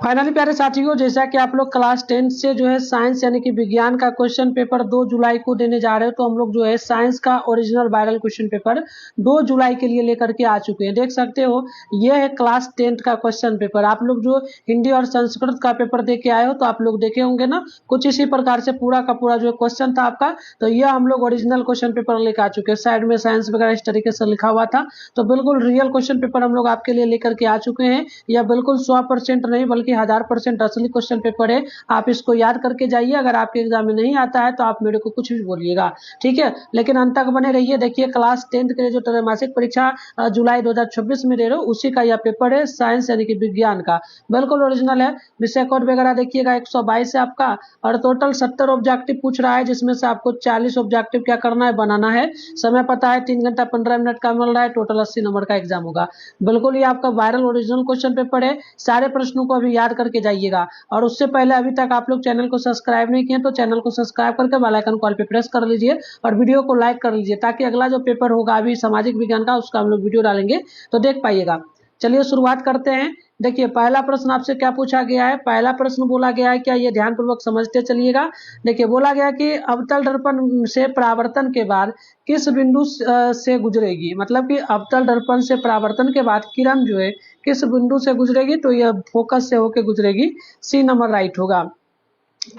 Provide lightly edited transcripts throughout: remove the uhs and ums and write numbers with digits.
Finally प्यारे साथियों, जैसा कि आप लोग क्लास 10 से जो है साइंस यानी कि विज्ञान का क्वेश्चन पेपर 2 जुलाई को देने जा रहे हो, तो हम लोग जो है साइंस का ओरिजिनल वायरल क्वेश्चन पेपर 2 जुलाई के लिए लेकर के आ चुके हैं। देख सकते हो ये है क्लास 10 का क्वेश्चन पेपर। आप लोग जो हिंदी और संस्कृत का पेपर दे के आए हो तो आप लोग देखे होंगे ना, कुछ इसी प्रकार से पूरा का पूरा जो क्वेश्चन था आपका। तो यह हम लोग ओरिजिनल क्वेश्चन पेपर लेकर आ चुके हैं। साइड में साइंस वगैरह इस तरीके से लिखा हुआ था, तो बिल्कुल रियल क्वेश्चन पेपर हम लोग आपके लिए लेकर के आ चुके हैं। यह बिल्कुल 100% नहीं बल्कि 1000% असली क्वेश्चन पेपर है। आप इसको याद करके जाइए। अगर आपके एग्जाम में नहीं आता है तो आप मेरे को कुछ भी बोलिएगा, ठीक है, लेकिन अंत तक बने रहिए। देखिए क्लास 10 के लिए जो त्रैमासिक परीक्षा जुलाई 2026 में दे रहे हो उसी का यह पेपर है, साइंस यानी कि विज्ञान का। बिल्कुल ओरिजिनल है। विषय कोड वगैरह देखिएगा 122 है आपका, और टोटल 70 ऑब्जेक्टिव पूछ रहा है, जिसमें से आपको 40 ऑब्जेक्टिव क्या करना है, बनाना है। समय पता है 3 घंटा 15 मिनट का मिल रहा है। टोटल 80 नंबर का एग्जाम होगा। बिल्कुल ये आपका वायरल ओरिजिनल क्वेश्चन पेपर है। सारे प्रश्नों को अभी याद करके जाइएगा। और उससे पहले अभी तक आप लोग चैनल को सब्सक्राइब नहीं किए तो चैनल को सब्सक्राइब करके बेल आइकन कॉल पे प्रेस कर लीजिए और वीडियो को लाइक कर लीजिए, ताकि अगला जो पेपर होगा अभी सामाजिक विज्ञान का उसका हम लोग वीडियो डालेंगे तो देख पाइएगा। चलिए शुरुआत करते हैं। देखिए पहला प्रश्न आपसे क्या पूछा गया है। पहला प्रश्न बोला गया है, क्या ये ध्यानपूर्वक समझते चलिएगा। देखिए बोला गया कि अवतल दर्पण से परावर्तन के बाद किस बिंदु से गुजरेगी, मतलब कि अवतल दर्पण से परावर्तन के बाद किरण जो है किस बिंदु से गुजरेगी, तो यह फोकस से होकर गुजरेगी। सी नंबर राइट होगा।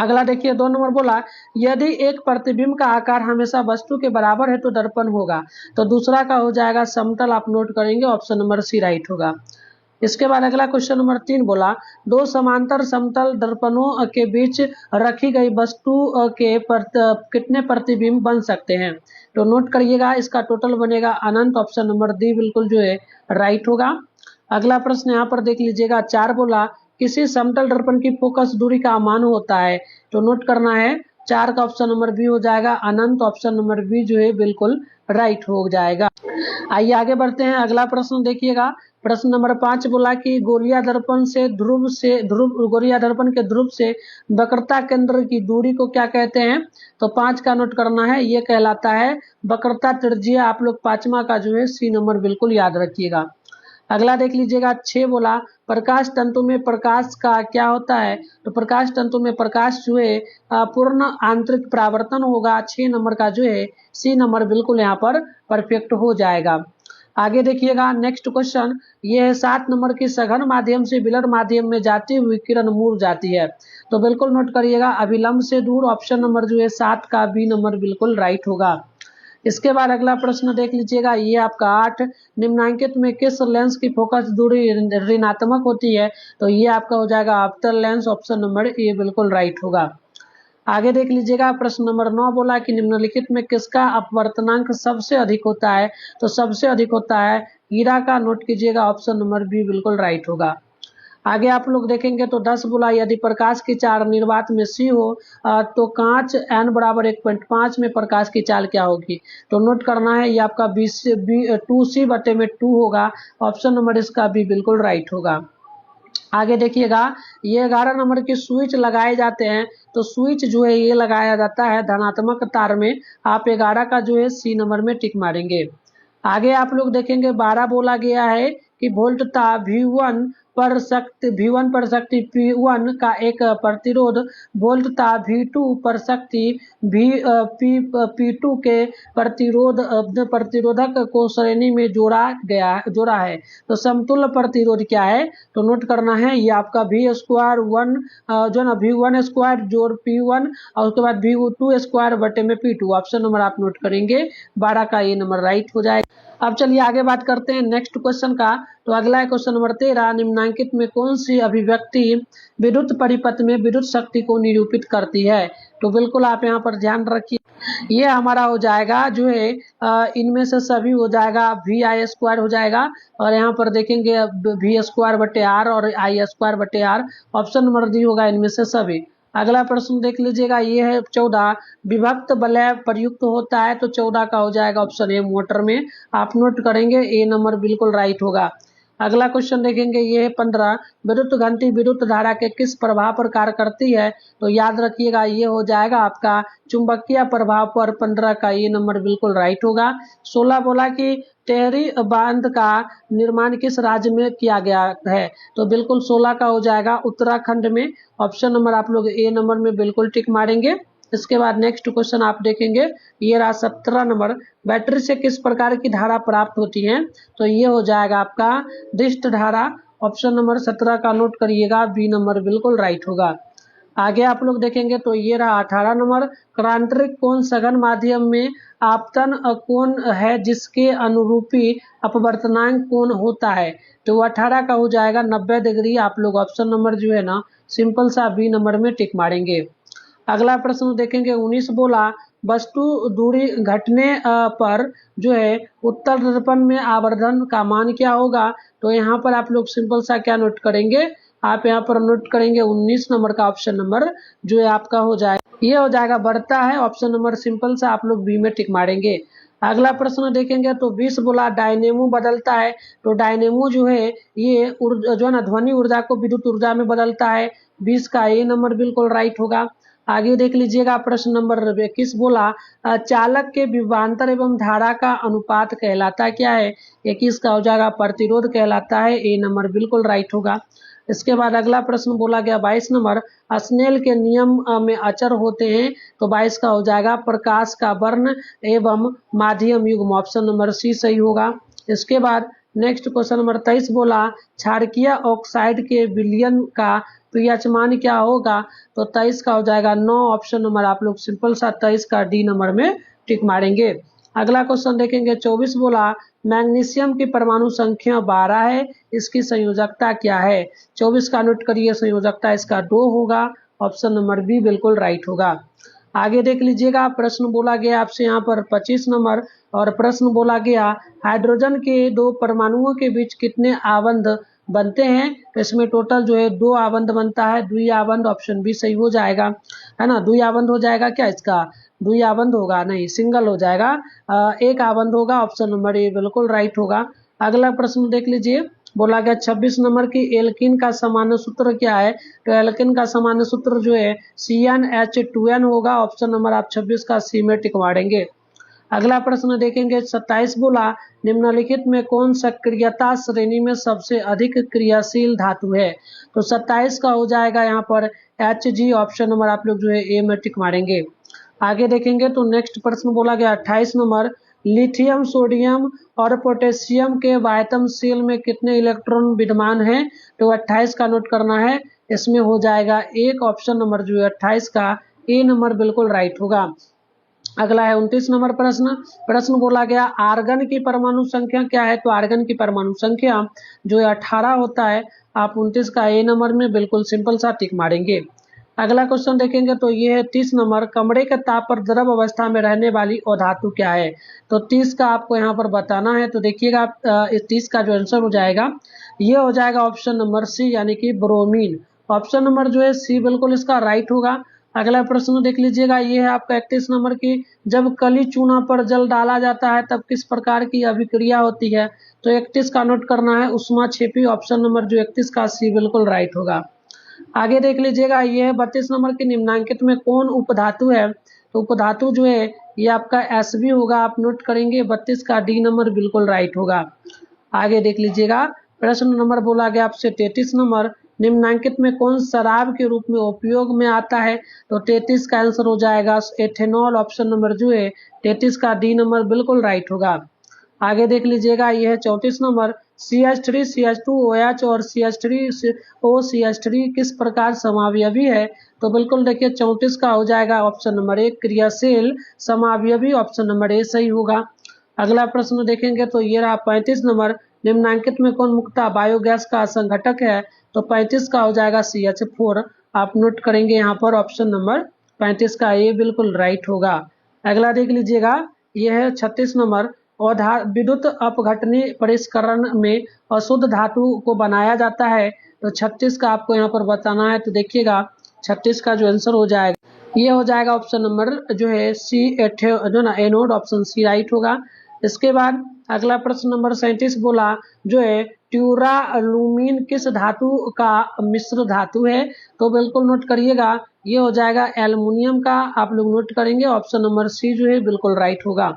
अगला देखिए 2 नंबर बोला, यदि एक प्रतिबिंब का आकार हमेशा वस्तु के बराबर है तो दर्पण होगा। तो दूसरा का हो जाएगा समतल। आप नोट करेंगे, ऑप्शन नंबर सी राइट होगा। इसके बाद अगला क्वेश्चन नंबर 3 बोला, 2 समांतर समतल दर्पणों के बीच रखी गई वस्तु के कितने प्रतिबिंब बन सकते हैं। तो नोट करिएगा, इसका टोटल बनेगा अनंत। ऑप्शन नंबर डी बिल्कुल जो है राइट होगा। अगला प्रश्न यहाँ पर देख लीजिएगा 4 बोला, किसी समतल दर्पण की फोकस दूरी का मान होता है। तो नोट करना है 4 का ऑप्शन नंबर बी हो जाएगा अनंत। ऑप्शन नंबर बी जो है बिल्कुल राइट हो जाएगा। आइए आगे बढ़ते हैं। अगला प्रश्न देखिएगा, प्रश्न नंबर 5 बोला कि गोलिया दर्पण गोलिया दर्पण के ध्रुव से वक्रता केंद्र की दूरी को क्या कहते हैं। तो 5 का नोट करना है, ये कहलाता है वक्रता त्रिज्या। आप लोग 5वां का जो है सी नंबर बिल्कुल याद रखिएगा। अगला देख लीजिएगा 6 बोला, प्रकाश तंतु में प्रकाश का क्या होता है। तो प्रकाश तंतु में प्रकाश जो है पूर्ण आंतरिक परावर्तन होगा। 6 नंबर का जो है सी नंबर बिल्कुल यहाँ पर परफेक्ट हो जाएगा। आगे देखिएगा नेक्स्ट क्वेश्चन, ये है 7 नंबर की सघन माध्यम से विलर माध्यम में जाती हुई किरण मूल जाती है। तो बिल्कुल नोट करिएगा अभिलंब से दूर। ऑप्शन नंबर जो है 7 का बी नंबर बिल्कुल राइट होगा। इसके बाद अगला प्रश्न देख लीजिएगा, ये आपका 8, निम्नांकित में किस लेंस की फोकस दूरी ऋणात्मक होती है। तो ये आपका हो जाएगा अवतल लेंस। ऑप्शन नंबर ए बिल्कुल राइट होगा। आगे देख लीजिएगा प्रश्न नंबर 9 बोला कि निम्नलिखित में किसका अपवर्तनांक सबसे अधिक होता है। तो सबसे अधिक होता है हीरा का। नोट कीजिएगा, ऑप्शन नंबर बी बिल्कुल राइट होगा। आगे आप लोग देखेंगे तो 10 बोला, यदि प्रकाश की चाल निर्वात में सी हो तो कांच n बराबर 1.5 में प्रकाश की चाल क्या होगी। तो नोट करना है, ये आपका 2c/2 होगा। ऑप्शन नंबर इसका बी बिल्कुल राइट होगा। आगे देखिएगा, ये 11 नंबर के स्विच लगाए जाते हैं। तो स्विच जो है ये लगाया जाता है धनात्मक तार में। आप 11 का जो है सी नंबर में टिक मारेंगे। आगे आप लोग देखेंगे 12 बोला गया है कि वोल्टता V1 पर शक्ति P1 का एक प्रतिरोध वोल्टता V2 पर शक्ति P2 के प्रतिरोधक को श्रेणी में जोड़ा है। तो समतुल्य प्रतिरोध क्या है। तो नोट करना है, ये आपका V² जो ना V1² जोड़ P1 और उसके बाद V2² बटे में P2। ऑप्शन नंबर आप नोट करेंगे 12 का ये नंबर राइट हो जाएगा। अब चलिए आगे बात करते हैं नेक्स्ट क्वेश्चन का। तो अगला है क्वेश्चन नंबर 13, निम्नांकित में कौन सी अभिव्यक्ति विद्युत परिपथ में विद्युत शक्ति को निरूपित करती है। तो बिल्कुल आप यहाँ पर ध्यान रखिए, ये हमारा हो जाएगा जो है इनमें से सभी हो जाएगा VI² हो जाएगा। और यहाँ पर देखेंगे V² बटे R और I² बटे R। ऑप्शन नंबर डी होगा इनमें से सभी। अगला प्रश्न देख लीजिएगा, ये है 14, विभक्त वलय प्रयुक्त होता है। तो 14 का हो जाएगा ऑप्शन ए मोटर में। आप नोट करेंगे, ए नंबर बिल्कुल राइट होगा। अगला क्वेश्चन देखेंगे, ये है 15, विद्युत घंटी विद्युत धारा के किस प्रभाव पर कार्य करती है? तो याद रखिएगा ये हो जाएगा आपका चुंबकीय प्रभाव पर। 15 का ये नंबर बिल्कुल राइट होगा। 16 बोला कि टेहरी बांध का निर्माण किस राज्य में किया गया है? तो बिल्कुल 16 का हो जाएगा उत्तराखंड में। ऑप्शन नंबर आप लोग ए नंबर में बिल्कुल टिक मारेंगे। इसके बाद नेक्स्ट क्वेश्चन आप देखेंगे, ये रहा 17 नंबर, बैटरी से किस प्रकार की धारा प्राप्त होती है? तो ये हो जाएगा आपका दिष्ट धारा। ऑप्शन नंबर 17 का नोट करिएगा, बी नंबर बिल्कुल राइट होगा। आगे आप लोग देखेंगे तो ये रहा 18 नंबर, क्रांतिक कोण सघन माध्यम में आपतन कोण है जिसके अनुरूपी अपवर्तनांक कोण होता है? तो 18 का हो जाएगा 90 डिग्री। आप लोग ऑप्शन नंबर जो है ना सिंपल सा बी नंबर में टिक मारेंगे। अगला प्रश्न देखेंगे, 19 बोला वस्तु दूरी घटने पर जो है उत्तल दर्पण में आवर्धन का मान क्या होगा? तो यहाँ पर आप लोग सिंपल सा क्या नोट करेंगे, आप यहाँ पर नोट करेंगे 19 नंबर का ऑप्शन नंबर जो है आपका हो जाएगा, ये हो जाएगा बढ़ता है। ऑप्शन नंबर सिंपल सा आप लोग बी में टिक मारेंगे। अगला प्रश्न देखेंगे तो 20 बोला डायनेमो बदलता है। तो डायनेमो जो है ये जो है ना ध्वनि ऊर्जा को विद्युत ऊर्जा में बदलता है। 20 का ए नंबर बिल्कुल राइट होगा। आगे देख लीजिएगा प्रश्न नंबर 21 बोला चालक के विभवांतर एवं धारा का अनुपात कहलाता क्या है? 21 का हो जाएगा प्रतिरोध कहलाता है। ए नंबर बिल्कुल राइट होगा। इसके बाद अगला प्रश्न बोला गया 22 नंबर, स्नेल के नियम में अचर होते हैं। तो 22 का हो जाएगा प्रकाश का वर्ण एवं माध्यम युग्म। ऑप्शन नंबर सी सही होगा। इसके बाद नेक्स्ट क्वेश्चन नंबर 23 बोला क्षारकीय ऑक्साइड के विलयन का पीएच मान क्या होगा? तो 23 का हो जाएगा 9। ऑप्शन नंबर आप लोग सिंपल सा 23 का डी नंबर में टिक मारेंगे। अगला क्वेश्चन देखेंगे 24 बोला मैग्नीशियम की परमाणु संख्या 12 है, इसकी संयोजकता क्या है? 24 का नोट करिए, संयोजकता इसका 2 होगा। ऑप्शन नंबर बी बिल्कुल राइट होगा। आगे देख लीजिएगा प्रश्न बोला गया आपसे यहाँ पर 25 नंबर, और प्रश्न बोला गया हाइड्रोजन के 2 परमाणुओं के बीच कितने आबंध बनते हैं? तो इसमें टोटल जो है 2 आबंध बनता है, द्वि आबंध। ऑप्शन बी सही हो जाएगा, है ना। द्वि आबंध हो जाएगा क्या? इसका द्वि आबंध होगा नहीं, सिंगल हो जाएगा, एक आबंध होगा। ऑप्शन नंबर ए बिल्कुल राइट होगा। अगला प्रश्न देख लीजिए, बोला गया 26 नंबर की एल्किन का सामान्य सूत्र क्या है? तो एल्किन का सामान्य सूत्र जो है CnH2n होगा। ऑप्शन नंबर आप 26 का सी में टिक मारेंगे। अगला प्रश्न देखेंगे 27 बोला निम्नलिखित में कौन सक्रियता श्रेणी में सबसे अधिक क्रियाशील धातु है? तो 27 का हो जाएगा यहाँ पर Hg। ऑप्शन नंबर आप लोग जो है ए में टिक मारेंगे। आगे देखेंगे तो नेक्स्ट प्रश्न बोला गया 28 नंबर, लिथियम सोडियम और पोटेशियम के वायतमशील में कितने इलेक्ट्रॉन विद्यमान हैं? तो 28 का नोट करना है, इसमें हो जाएगा एक। ऑप्शन नंबर जो है 28 का ए नंबर बिल्कुल राइट होगा। अगला है 29 नंबर प्रश्न बोला गया आर्गन की परमाणु संख्या क्या है? तो आर्गन की परमाणु संख्या जो है 18 होता है। आप 29 का ए नंबर में बिल्कुल सिंपल सा टिक मारेंगे। अगला क्वेश्चन देखेंगे तो ये है 30 नंबर, कमरे के ताप पर द्रव अवस्था में रहने वाली अधातु क्या है? तो 30 का आपको यहाँ पर बताना है। तो देखिएगा 30 का जो आंसर हो जाएगा ये हो जाएगा ऑप्शन नंबर सी, यानी कि ब्रोमीन। ऑप्शन नंबर जो है सी बिल्कुल इसका राइट होगा। अगला प्रश्न देख लीजिएगा, ये है आपका 31 नंबर की, जब कली चूना पर जल डाला जाता है तब किस प्रकार की अभिक्रिया होती है? तो 31 का नोट करना है, उष्मा छेपी। ऑप्शन नंबर जो 31 का सी बिल्कुल राइट होगा। आगे देख लीजिएगा, ये है 32 नंबर की, निम्नांकित में कौन उपधातु है? तो उपधातु जो है ये आपका Sb होगा। आप नोट करेंगे 32 का डी नंबर बिल्कुल राइट होगा। आगे देख लीजिएगा प्रश्न नंबर बोला गया आपसे 33 नंबर, निम्नांकित में कौन शराब के रूप में उपयोग में आता है? तो 33 का आंसर हो जाएगा एथेनॉल। ऑप्शन नंबर जो है 33 का डी नंबर बिल्कुल राइट होगा। आगे देख लीजिएगा, यह है 34 नंबर, CH3 CH2OH और CH3OCH3 किस प्रकार समावयवी है? तो बिल्कुल देखिए 34 का हो जाएगा ऑप्शन नंबर ए क्रियाशील समावयवी। ऑप्शन नंबर ए सही होगा। अगला प्रश्न देखेंगे तो ये रहा 35 नंबर, निम्नांकित में कौन मुख्यतः बायोगैस का संघटक है? तो 35 का हो जाएगा CH4। आप नोट करेंगे यहाँ पर ऑप्शन नंबर 35 का ये बिल्कुल राइट होगा। अगला देख लीजिएगा, यह है 36 नंबर, विद्युत अपघटनी परिष्करण में अशुद्ध धातु को बनाया जाता है। तो 36 का आपको यहाँ पर बताना है। तो देखिएगा 36 का जो आंसर हो जाएगा ये हो जाएगा ऑप्शन नंबर जो है सी जो ना एनोड। ऑप्शन सी राइट होगा। इसके बाद अगला प्रश्न नंबर 37 बोला जो है ट्यूरालुमीन किस धातु का मिश्र धातु है? तो बिल्कुल नोट करिएगा, ये हो जाएगा एल्युमिनियम का। आप लोग नोट करेंगे, ऑप्शन नंबर सी जो है बिल्कुल राइट होगा।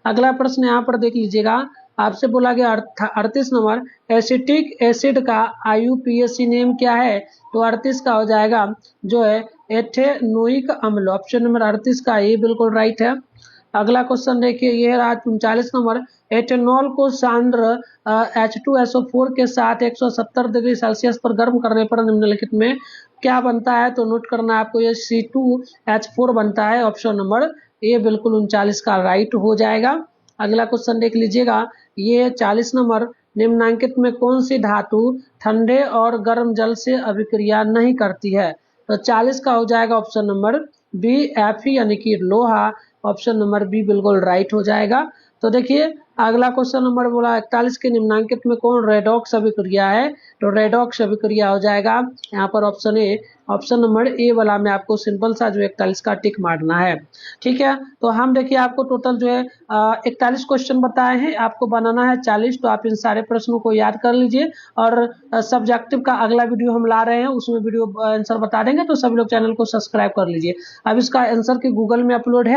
अगला प्रश्न यहाँ पर देख लीजिएगा, आपसे बोला गया 38 नंबर, एसिटिक एसिड का IUPAC नेम क्या है? तो 38 का हो जाएगा जो है एथेनोइक अम्ल। ऑप्शन नंबर 38 का ये बिल्कुल राइट है। अगला क्वेश्चन देखिए, ये रहा 39 नंबर, एथेनॉल को सांद्र H2SO4 के साथ 170 डिग्री सेल्सियस पर गर्म करने पर निम्नलिखित में क्या बनता है? तो नोट करना है आपको, ये C2H4 बनता है। ऑप्शन नंबर ए बिल्कुल 39 का राइट हो जाएगा। अगला क्वेश्चन देख लीजिएगा, ये 40 नंबर, निम्नांकित में कौन सी धातु ठंडे और गर्म जल से अभिक्रिया नहीं करती है? तो 40 का हो जाएगा ऑप्शन नंबर बी, Fe यानी कि लोहा। ऑप्शन नंबर बी बिल्कुल राइट हो जाएगा। तो देखिए अगला क्वेश्चन नंबर बोला 41 के निम्नांकित में कौन रेडॉक्स अभिक्रिया है? तो रेडॉक्स अभिक्रिया हो जाएगा यहाँ पर option A. Option number A वाला में आपको सिंपल सा जो 41 का टिक मारना है। ठीक है, तो हम देखिए आपको टोटल जो है 41 क्वेश्चन बताए हैं, आपको बनाना है 40। तो आप इन सारे प्रश्नों को याद कर लीजिए, और सब्जेक्टिव का अगला वीडियो हम ला रहे हैं, उसमें वीडियो आंसर बता देंगे, तो सभी लोग चैनल को सब्सक्राइब कर लीजिए। अब इसका आंसर की गूगल में अपलोड है,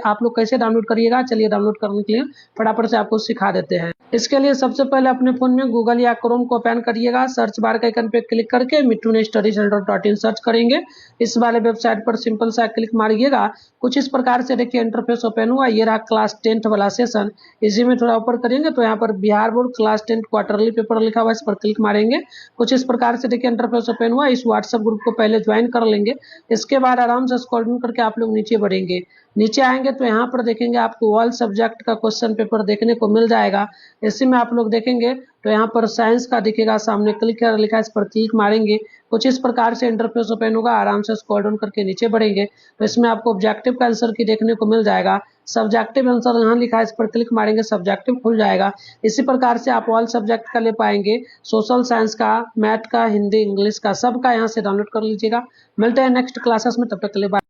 आप लोग कैसे डाउनलोड करिएगा, चलिए डाउनलोड करने के लिए फटाफट से आपको सिखा देते हैं। इसके लिए सबसे पहले अपने फोन में गूगल या क्रोम को ओपन करिएगा, सर्च बार के आइकन पे क्लिक करके मिठू स्टडी सेंटर सर्च करेंगे। इस वाले वेबसाइट पर सिंपल सा क्लिक मारिएगा। कुछ इस प्रकार से देखिए इंटरफेस ओपन हुआ, ये रहा क्लास 10th वाला सेशन। इसी में थोड़ा ऊपर करेंगे तो यहाँ पर Bihar board class 10 quarterly paper लिखा हुआ है, इस पर क्लिक मारेंगे। कुछ इस प्रकार से देखिए इंटरफेस ओपन हुआ। इस व्हाट्सएप ग्रुप को पहले ज्वाइन कर लेंगे, इसके बाद आराम से स्क्रॉल डाउन करके आप लोग नीचे बढ़ेंगे। नीचे आएंगे तो यहाँ पर देखेंगे आपको ऑल सब्जेक्ट का क्वेश्चन पेपर देखने को मिल जाएगा। इसी में आप लोग देखेंगे तो यहाँ पर साइंस का दिखेगा, सामने क्लिक कर लिखा है, इस पर क्लिक मारेंगे। कुछ इस प्रकार से इंटरफेस ओपन होगा, आराम से स्क्रॉल डाउन करके नीचे बढ़ेंगे तो इसमें आपको ऑब्जेक्टिव का आंसर की देखने को मिल जाएगा। सब्जेक्टिव आंसर यहाँ लिखा है, इस पर क्लिक मारेंगे, सब्जेक्टिव खुल जाएगा। इसी प्रकार से आप ऑल सब्जेक्ट का ले पाएंगे, सोशल साइंस का, मैथ का, हिंदी, इंग्लिश का, सबका यहाँ से डाउनलोड कर लीजिएगा। मिलते हैं नेक्स्ट क्लासेस में, तब तक के लिए बाय।